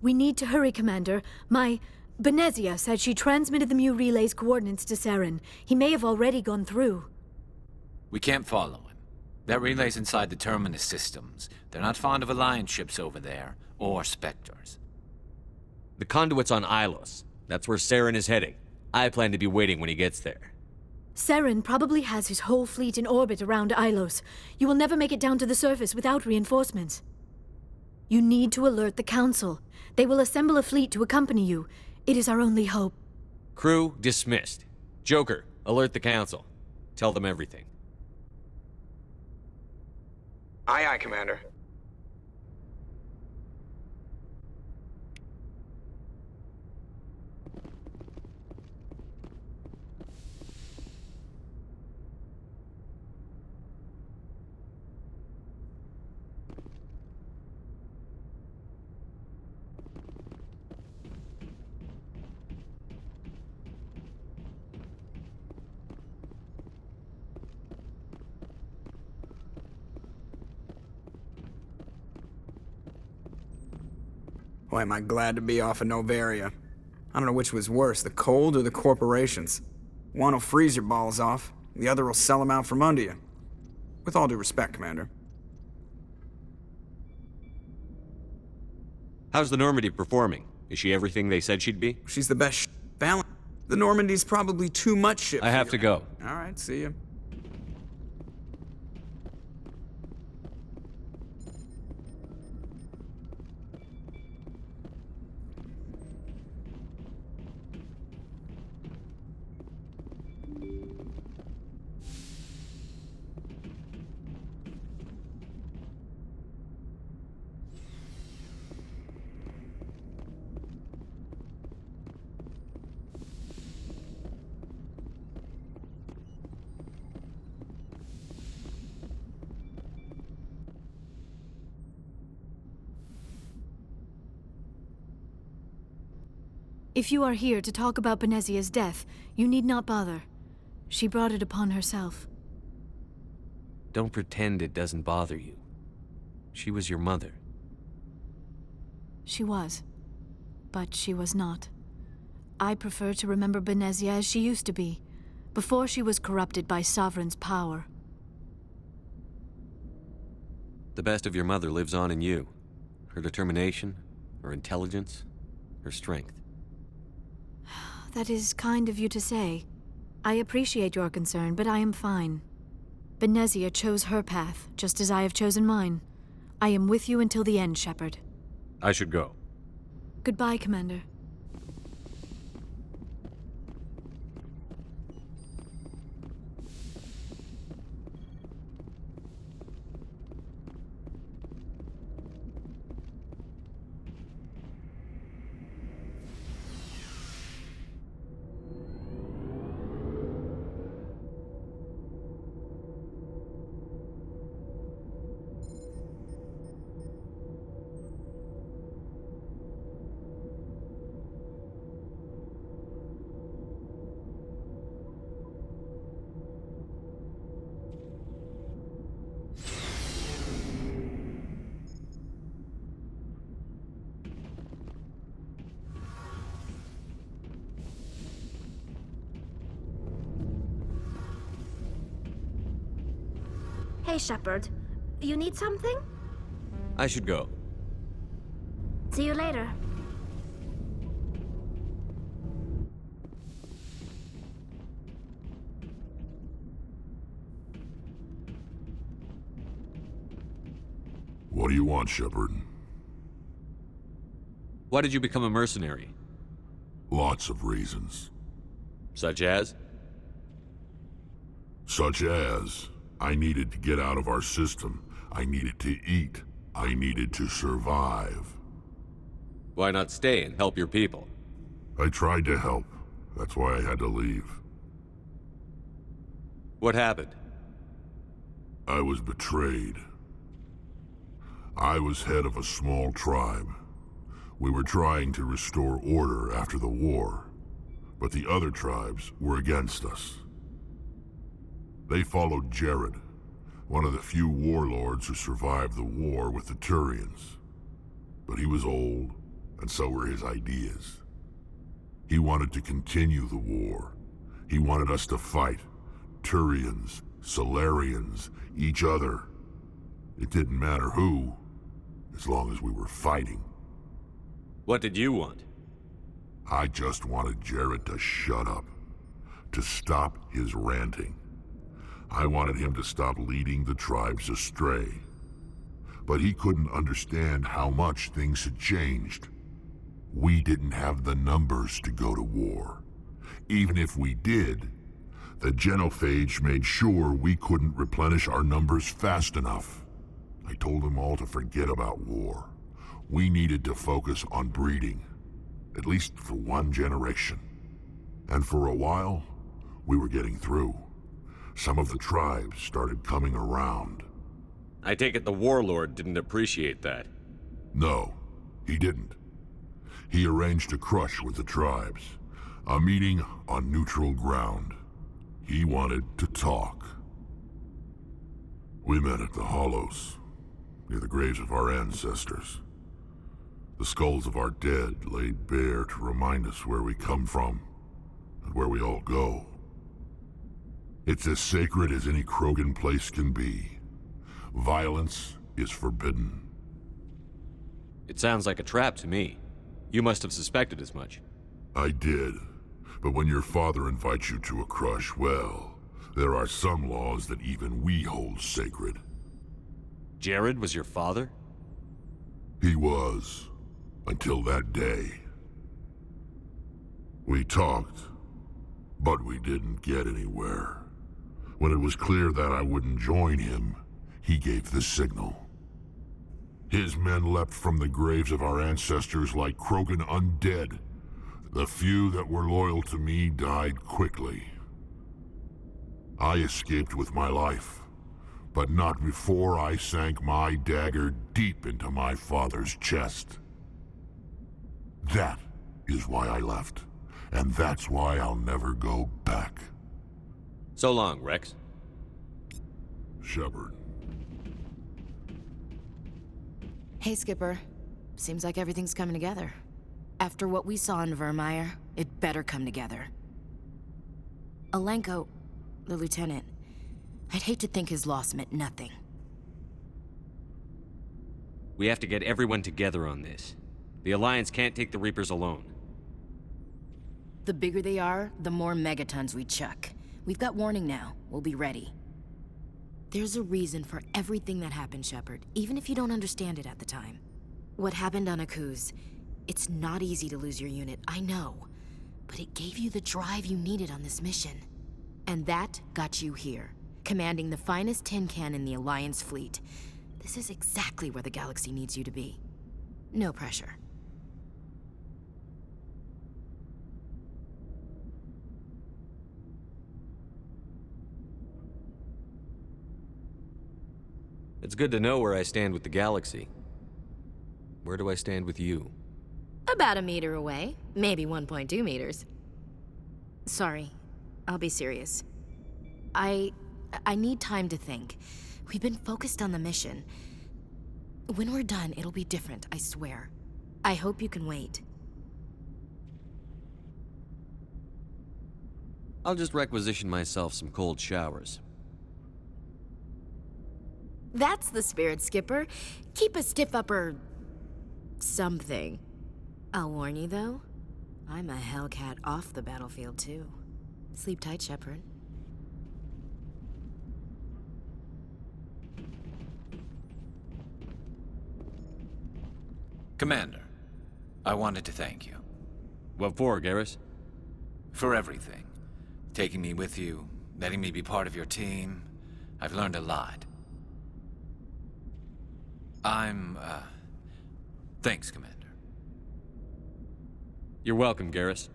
We need to hurry, Commander. Benezia said she transmitted the Mu relay's coordinates to Saren. He may have already gone through. We can't follow him. That relay's inside the Terminus systems. They're not fond of Alliance ships over there, or Spectres. The conduit's on Ilos. That's where Saren is heading. I plan to be waiting when he gets there. Saren probably has his whole fleet in orbit around Ilos. You will never make it down to the surface without reinforcements. You need to alert the Council. They will assemble a fleet to accompany you. It is our only hope. Crew dismissed. Joker, alert the Council. Tell them everything. Aye, aye, Commander. Boy, am I glad to be off of Novaria. I don't know which was worse, the cold or the corporations. One will freeze your balls off, the other will sell them out from under you. With all due respect, Commander. How's the Normandy performing? Is she everything they said she'd be? She's the best balance. The Normandy's probably too much ship. I have to go. All right, see ya. If you are here to talk about Benezia's death, you need not bother. She brought it upon herself. Don't pretend it doesn't bother you. She was your mother. She was. But she was not. I prefer to remember Benezia as she used to be, before she was corrupted by Sovereign's power. The best of your mother lives on in you. Her determination, her intelligence, her strength. That is kind of you to say. I appreciate your concern, but I am fine. Benezia chose her path, just as I have chosen mine. I am with you until the end, Shepard. I should go. Goodbye, Commander. Hey, Shepard. You need something? I should go. See you later. What do you want, Shepard? Why did you become a mercenary? Lots of reasons. Such as? Such as, I needed to get out of our system. I needed to eat. I needed to survive. Why not stay and help your people? I tried to help. That's why I had to leave. What happened? I was betrayed. I was head of a small tribe. We were trying to restore order after the war, but the other tribes were against us. They followed Jared, one of the few warlords who survived the war with the Thorians. But he was old and so were his ideas. He wanted to continue the war. He wanted us to fight. Turians, Solarians, each other. It didn't matter who, as long as we were fighting. What did you want? I just wanted Jared to shut up, to stop his ranting. I wanted him to stop leading the tribes astray. But he couldn't understand how much things had changed. We didn't have the numbers to go to war. Even if we did, the genophage made sure we couldn't replenish our numbers fast enough. I told them all to forget about war. We needed to focus on breeding, at least for one generation. And for a while, we were getting through. Some of the tribes started coming around. I take it the warlord didn't appreciate that. No, he didn't. He arranged a crush with the tribes, a meeting on neutral ground. He wanted to talk. We met at the Hollows, near the graves of our ancestors. The skulls of our dead laid bare to remind us where we come from, and where we all go. It's as sacred as any Krogan place can be. Violence is forbidden. It sounds like a trap to me. You must have suspected as much. I did. But when your father invites you to a crush, well, there are some laws that even we hold sacred. Jared was your father? He was. Until that day. We talked, but we didn't get anywhere. When it was clear that I wouldn't join him, he gave the signal. His men leapt from the graves of our ancestors like Krogan undead. The few that were loyal to me died quickly. I escaped with my life, but not before I sank my dagger deep into my father's chest. That is why I left, and that's why I'll never go back. So long, Wrex. Shepard. Hey, Skipper. Seems like everything's coming together. After what we saw in Virmire, it better come together. Alenko, the lieutenant, I'd hate to think his loss meant nothing. We have to get everyone together on this. The Alliance can't take the Reapers alone. The bigger they are, the more megatons we chuck. We've got warning now. We'll be ready. There's a reason for everything that happened, Shepard, even if you don't understand it at the time. What happened on Aku's, it's not easy to lose your unit, I know. But it gave you the drive you needed on this mission. And that got you here, commanding the finest tin can in the Alliance fleet. This is exactly where the galaxy needs you to be. No pressure. It's good to know where I stand with the galaxy. Where do I stand with you? About a meter away, maybe 1.2 meters. Sorry, I'll be serious. I need time to think. We've been focused on the mission. When we're done, it'll be different, I swear. I hope you can wait. I'll just requisition myself some cold showers. That's the spirit, Skipper. Keep a stiff upper... something. I'll warn you, though. I'm a Hellcat off the battlefield, too. Sleep tight, Shepard. Commander, I wanted to thank you. What for, Garrus? For everything. Taking me with you, letting me be part of your team. I've learned a lot. Thanks, Commander. You're welcome, Garrus.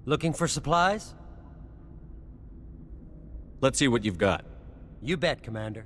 Looking for supplies? Let's see what you've got. You bet, Commander.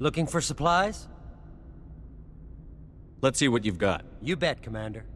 Looking for supplies? Let's see what you've got. You bet, Commander.